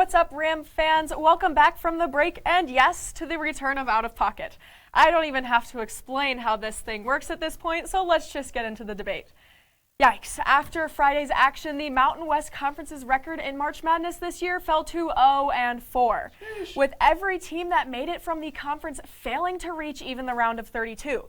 What's up, Ram fans? Welcome back from the break, and yes, to the return of Out of Pocket. I don't even have to explain how this thing works at this point, so let's just get into the debate. Yikes. After Friday's action, the Mountain West Conference's record in March Madness this year fell to 0-4, with every team that made it from the conference failing to reach even the round of 32.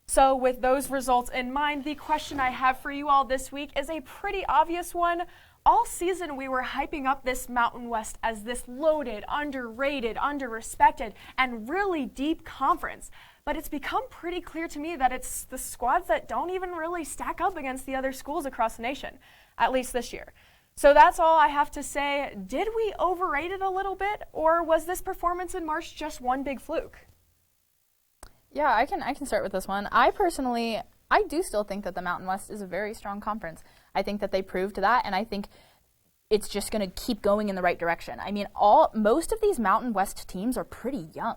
So with those results in mind, the question I have for you all this week is a pretty obvious one. All season, we were hyping up this Mountain West as this loaded, underrated, underrespected, and really deep conference. But it's become pretty clear to me that it's the squads that don't even really stack up against the other schools across the nation, at least this year. So that's all I have to say. Did we overrate it a little bit, or was this performance in March just one big fluke? Yeah, I can start with this one. I do still think that the Mountain West is a very strong conference. I think that they proved that, and I think it's just going to keep going in the right direction. I mean, most of these Mountain West teams are pretty young.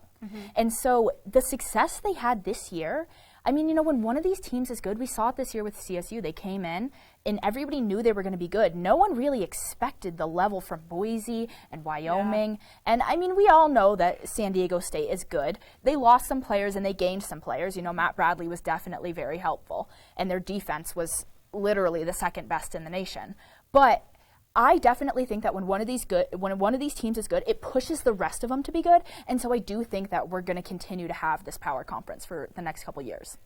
And so the success they had this year, I mean, you know, when one of these teams is good, we saw it this year with CSU. They came in, and everybody knew they were going to be good. No one really expected the level from Boise and Wyoming. Yeah. And, I mean, we all know that San Diego State is good. They lost some players, and they gained some players. You know, Matt Bradley was definitely very helpful, and their defense was literally the second best in the nation. But I definitely think that when one of these teams is good, it pushes the rest of them to be good. And so I do think that we're going to continue to have this power conference for the next couple years.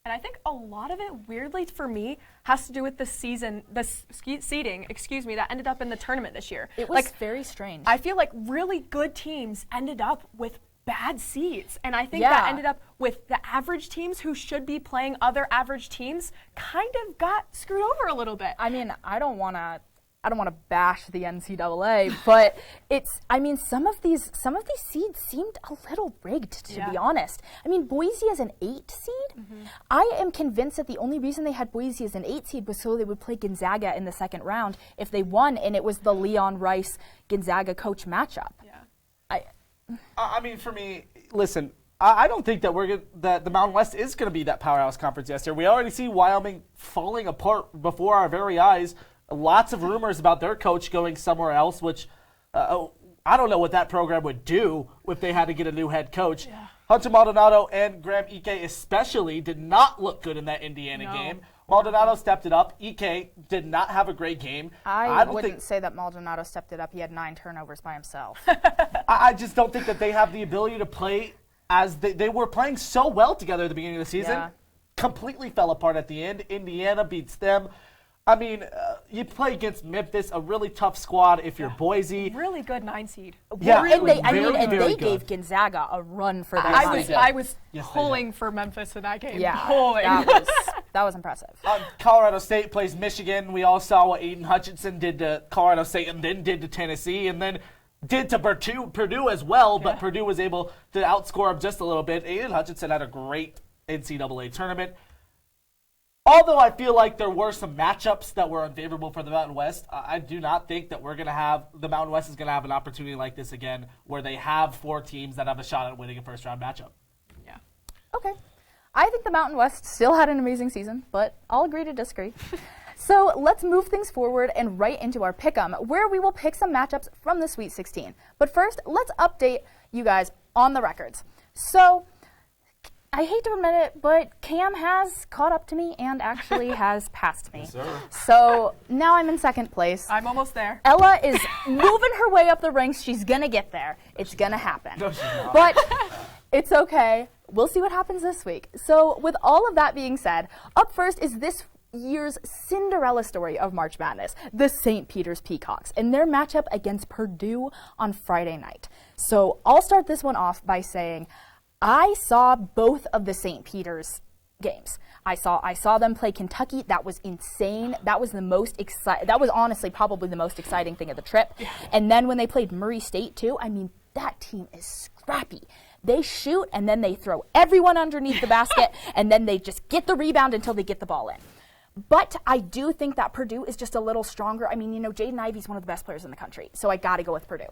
And I think a lot of it, weirdly for me, has to do with the seeding, that ended up in the tournament this year. It was very strange. I feel like really good teams ended up with bad seeds. And I think that ended up with the average teams who should be playing other average teams kind of got screwed over a little bit. I mean, I don't want to bash the NCAA, but some of these seeds seemed a little rigged, to be honest. I mean, Boise is an 8 seed. I am convinced that the only reason they had Boise as an 8 seed was so they would play Gonzaga in the second round if they won, and it was the Leon Rice Gonzaga coach matchup. I mean, for me, listen, I don't think that that the Mountain West is going to be that powerhouse conference year. We already see Wyoming falling apart before our very eyes. Lots of rumors about their coach going somewhere else, which I don't know what that program would do if they had to get a new head coach. Yeah. Hunter Maldonado and Graham Ike especially did not look good in that Indiana game. Maldonado stepped it up. Ike did not have a great game. I wouldn't say that Maldonado stepped it up. He had 9 turnovers by himself. I just don't think that they have the ability to play as they were playing so well together at the beginning of the season. Yeah. Completely fell apart at the end. Indiana beats them. I mean, you play against Memphis, a really tough squad if you're Boise. Really good 9 seed. Yeah, they gave Gonzaga a run for their money. I was pulling for Memphis in that game. Yeah, pulling. That was impressive. Colorado State plays Michigan. We all saw what Aiden Hutchinson did to Colorado State and then did to Tennessee and then did to Purdue as well, but Purdue was able to outscore them just a little bit. Aiden Hutchinson had a great NCAA tournament. Although I feel like there were some matchups that were unfavorable for the Mountain West, I do not think that the Mountain West is going to have an opportunity like this again where they have 4 teams that have a shot at winning a first-round matchup. Yeah. Okay. I think the Mountain West still had an amazing season, but I'll agree to disagree. So let's move things forward and right into our pick'em, where we will pick some matchups from the Sweet 16. But first, let's update you guys on the records. So I hate to admit it, but Cam has caught up to me and actually has passed me. Yes, sir. So now I'm in second place. I'm almost there. Ella is moving her way up the ranks. She's going to get there. It's going to happen. No, she's not. But it's okay. We'll see what happens this week. So with all of that being said, up first is this year's Cinderella story of March Madness, the St. Peter's Peacocks, and their matchup against Purdue on Friday night. So I'll start this one off by saying I saw both of the St. Peter's games. I saw them play Kentucky. That was insane. That was that was honestly probably the most exciting thing of the trip. Yeah. And then when they played Murray State too, I mean, that team is scrappy. They shoot and then they throw everyone underneath the basket and then they just get the rebound until they get the ball in. But I do think that Purdue is just a little stronger. I mean, you know, Jaden Ivey's one of the best players in the country, so I got to go with Purdue.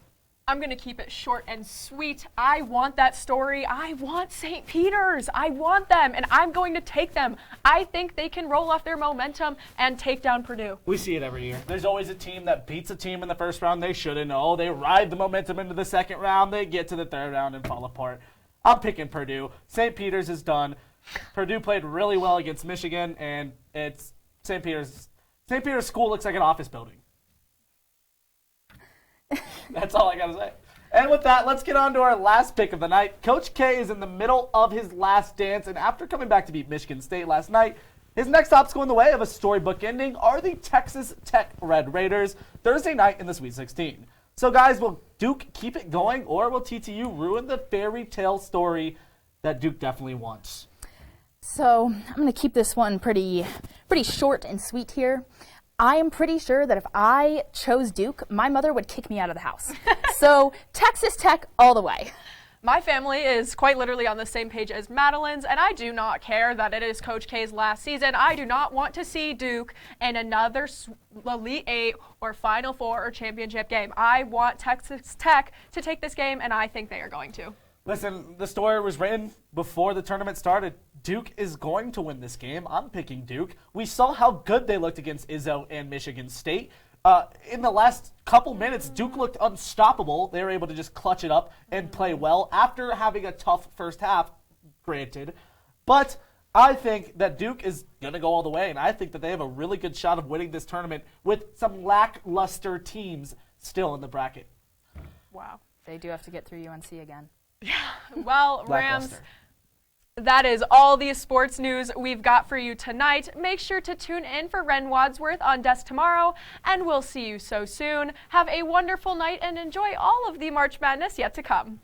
I'm going to keep it short and sweet. I want that story. I want St. Peter's. I want them, and I'm going to take them. I think they can roll off their momentum and take down Purdue. We see it every year. There's always a team that beats a team in the first round they shouldn't. Oh, they ride the momentum into the second round. They get to the third round and fall apart. I'm picking Purdue. St. Peter's is done. Purdue played really well against Michigan, and it's St. Peter's. St. Peter's school looks like an office building. That's all I got to say. And with that, let's get on to our last pick of the night. Coach K is in the middle of his last dance, and after coming back to beat Michigan State last night, his next obstacle in the way of a storybook ending are the Texas Tech Red Raiders Thursday night in the Sweet 16. So guys, will Duke keep it going, or will TTU ruin the fairy tale story that Duke definitely wants? So I'm going to keep this one pretty short and sweet here. I am pretty sure that if I chose Duke, my mother would kick me out of the house. So Texas Tech all the way. My family is quite literally on the same page as Madeline's, and I do not care that it is Coach K's last season. I do not want to see Duke in another Elite Eight or Final Four or championship game. I want Texas Tech to take this game, and I think they are going to. Listen, the story was written before the tournament started. Duke is going to win this game. I'm picking Duke. We saw how good they looked against Izzo and Michigan State. In the last couple minutes, Duke looked unstoppable. They were able to just clutch it up and play well after having a tough first half, granted. But I think that Duke is going to go all the way, and I think that they have a really good shot of winning this tournament with some lackluster teams still in the bracket. Wow. They do have to get through UNC again. Well, Rams, that is all the sports news we've got for you tonight. Make sure to tune in for Ren Wadsworth on Desk tomorrow, and we'll see you so soon. Have a wonderful night and enjoy all of the March Madness yet to come.